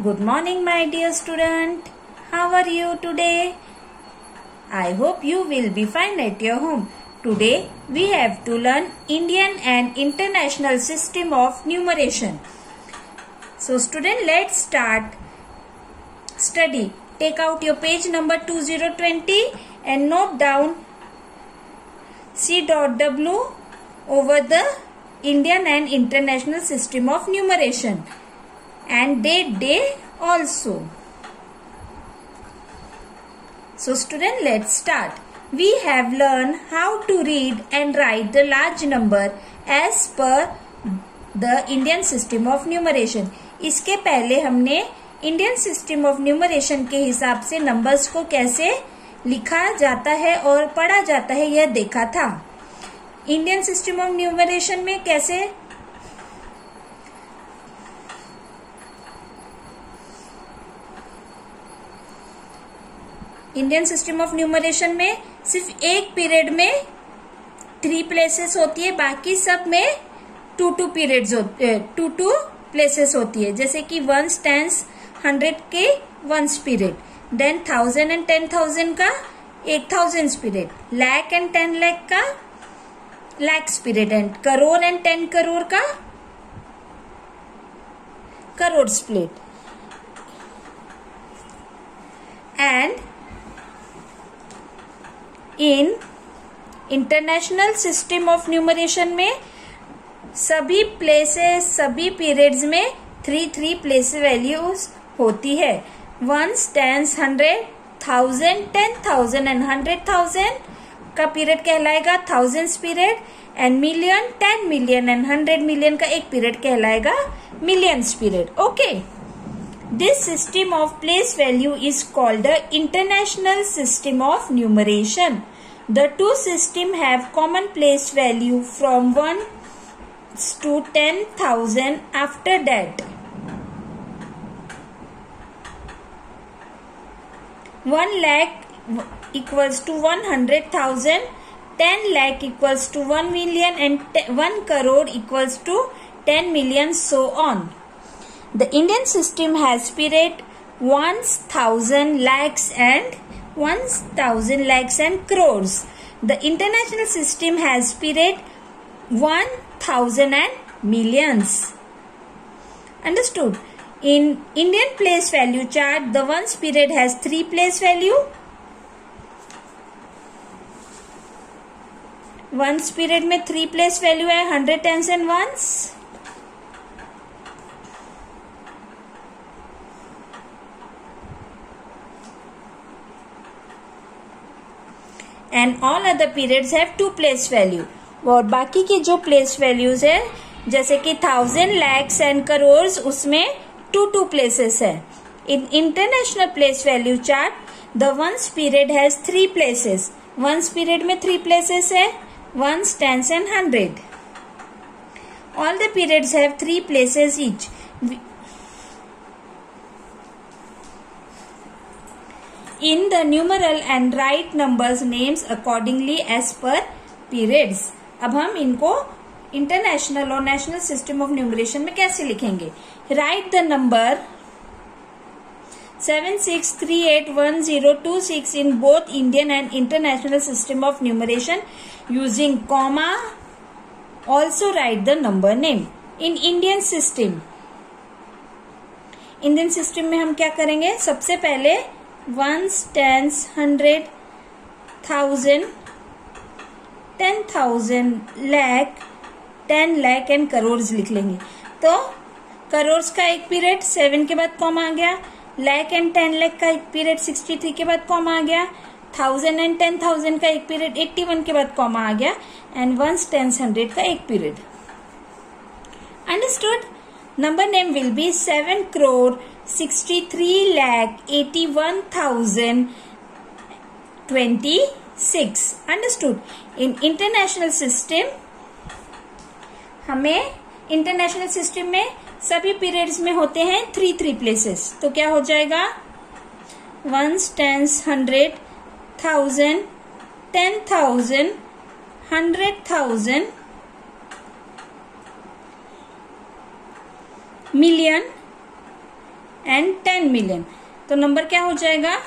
Good morning, my dear student. How are you today? I hope you will be fine at your home. Today we have to learn Indian and International System of Numeration. So student, let's start study. Take out your page number 2020 and note down C.W over the Indian and International System of Numeration and date day also. So student, let's start. We have learned how to read and write the large number as per the Indian System of Numeration. इसके पहले हमने Indian system of numeration के हिसाब से numbers को कैसे लिखा जाता है और पढ़ा जाता है यह देखा था. इंडियन सिस्टम ऑफ न्यूमरेशन में कैसे इंडियन सिस्टम ऑफ न्यूमरेशन में सिर्फ एक पीरियड में 3 प्लेसेस होती है, बाकी सब में 2 पीरियड्स होते 2 प्लेसेस होती है. जैसे कि 1 टेंस 100 के 1 पीरियड, देन 1000 एंड 10,000 का 1000 पीरियड, लाख एंड 10 लाख का lakhs period, and crore and 10 crore का crore split. And in international system of numeration में सभी प्लेसेस सभी पीरियड्स में 3 प्लेस वैल्यूज होती है. 1 टेंस 100, 1000, 10,000 एंड 100,000 का पीरियड कहलाएगा 1000 period, and million 10 million and 100 million का एक पीरियड कहलाएगा millions period. Okay, this system of place value is called the international system of numeration. The two system have common place value from 1 to 10,000. After that 1 lakh equals to 100,000, 10 lakh equals to 1 million, and 1 crore equals to 10 million, so on. The Indian system has period 1,000 lakhs and 1,000 lakhs and crores. The international system has period 1,000 and millions. Understood? In Indian place value chart, the ones period has 3 place value. Ones period में 3 place value है, 100 tens and ones. And all other periods have 2 place value. और बाकी की जो place values है जैसे कि 1000 lakhs and crores, उसमें 2 प्लेसेस है. In international place value chart the ones period has 3 places. Once period में 3 प्लेसेस है, 1, 10 and 100. All the periods have 3 places each. In the numeral and write numbers names accordingly as per periods. अब हम इनको international और national system of numeration में कैसे लिखेंगे. Right the number 76381026 in both Indian and International System of Numeration using comma. Also write the number name. In Indian System में हम क्या करेंगे, सबसे पहले 1 टेंस 100, 1000, 10,000, लाख, 10 लाख एंड करोर्स लिख लेंगे. तो करोर्स का एक पीरियड 7 के बाद कॉमा आ गया, लाख एंड 10 लाख का एक पीरियड 63 के बाद कॉमा आ गया, 1000 एंड 10,000 का एक पीरियड 81 के बाद कॉमा आ गया, एंड 1 टेंस 100 का एक period. Understood? Number name will be 7 crore 63 lakh 81,026. Understood? In international system हमें इंटरनेशनल सिस्टम में सभी पीरियड्स में होते हैं 3 प्लेसेस. तो क्या हो जाएगा, 1 टेंस 100, 1000, 10,000, 100,000, मिलियन एंड 10 मिलियन। तो नंबर क्या हो जाएगा?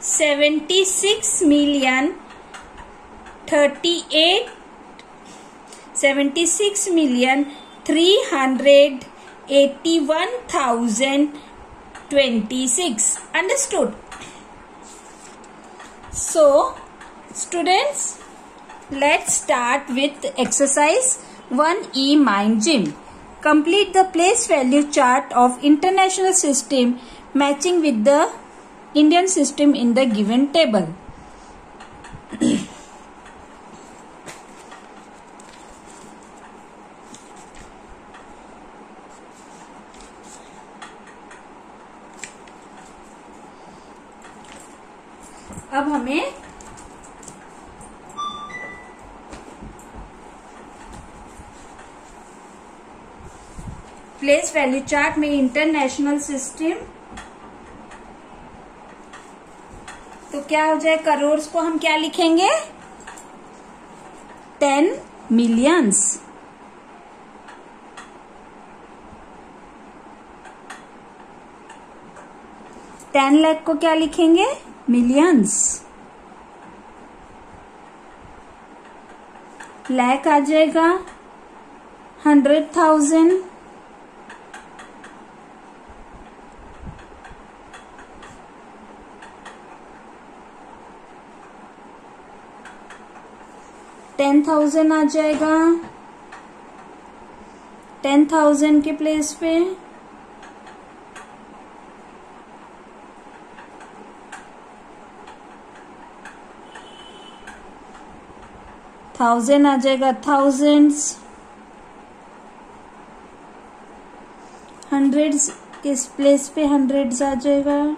76,381,026. Understood? So, students, let's start with exercise 1E Mind Gym. Complete the place value chart of international system matching with the Indian system in the given table. अब हमें place value chart में international system, तो क्या हो जाए? करोड़ को हम क्या लिखेंगे? 10 मिलियंस। $10 लाख को क्या लिखेंगे? मिलियंस। लाख आ जाएगा 100,000। $10,000 आ जाएगा। 10,000 के प्लेस पे 1,000 आ जाएगा। थाउजेंड्स। हंड्रेड्स के प्लेस पे हंड्रेड्स आ जाएगा।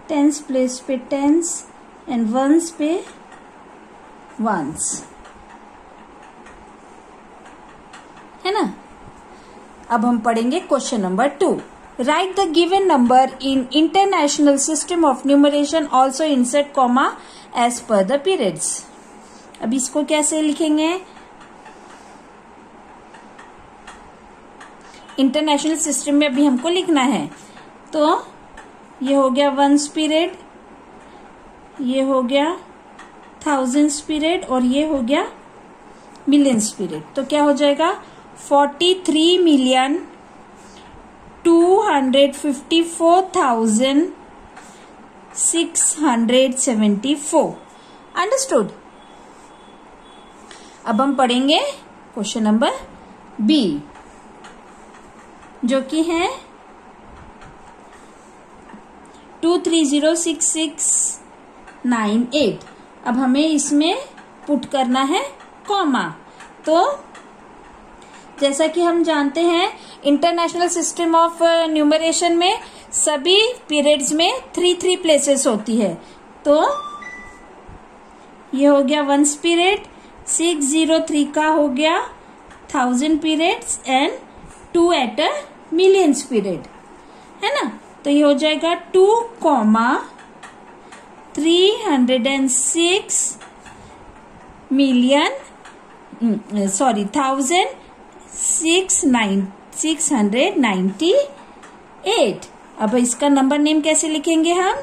टेंस प्लेस पे टेंस एंड वंस पे वंस, है ना? अब हम पढ़ेंगे question number 2। Write the given number in international system of numeration, also insert comma as per the periods. अब इसको कैसे लिखेंगे? इंटरनेशनल सिस्टम में अभी हमको लिखना है, तो ये हो गया वंस पीरियड, ये हो गया थाउजेंड्स पीरियड और ये हो गया मिलियंस पीरियड। तो क्या हो जाएगा? 43,254,674। अंडरस्टूड? अब हम पढ़ेंगे क्वेश्चन नंबर बी, जो कि है 2306698। अब हमें इसमें पुट करना है कॉमा। तो जैसा कि हम जानते हैं इंटरनेशनल सिस्टम ऑफ न्यूमरेशन में सभी पीरियड्स में 3 प्लेसेस होती है। तो ये हो गया वंस पीरियड, 603 का हो गया 1000 periods and 2 at a millions period, है ना? तो ये हो जाएगा 2,306 मिलियन 1,698। अब इसका नंबर नेम कैसे लिखेंगे हम?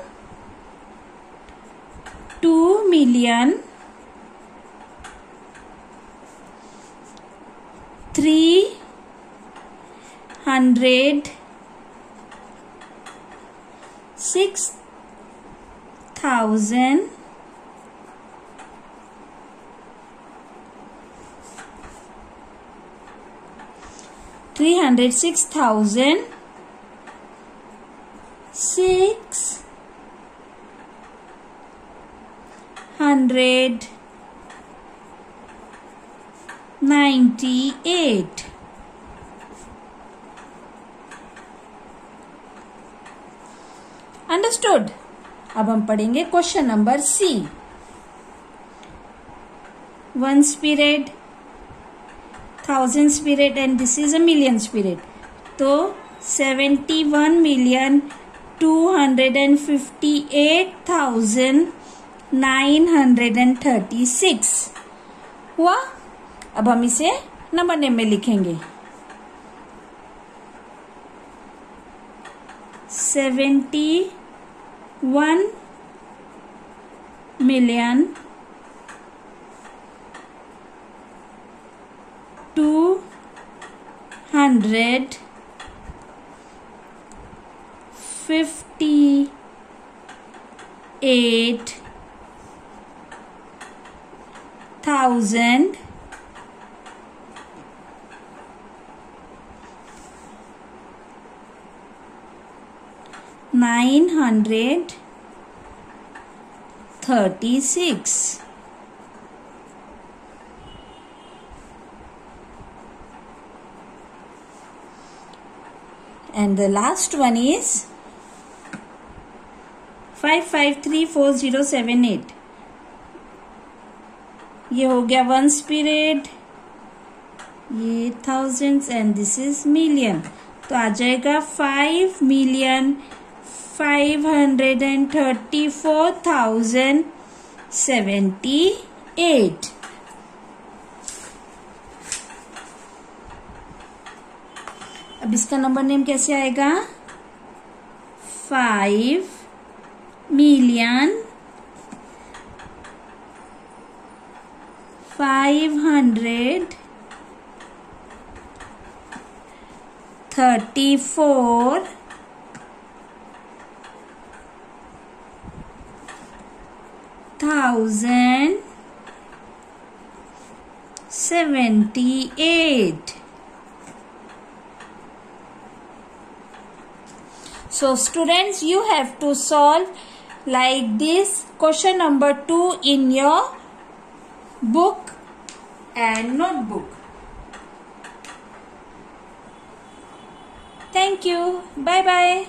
2,306,000 698। अंडरस्टूड? अब हम पढ़ेंगे question number C. Ones period, thousands period and this is a millions period. तो 71,258,936 हुआ। अब हम इसे नंबर नेम में लिखेंगे। 1,258,958 936. And the last one is 5534078. ये हो गया वंस पीरियड, ये thousands and this is million, तो आ जाएगा 5,534,078. अब इसका नंबर नेम कैसे आएगा? 5,534,078. So students, you have to solve like this question number 2 in your book and notebook. Thank you. Bye bye.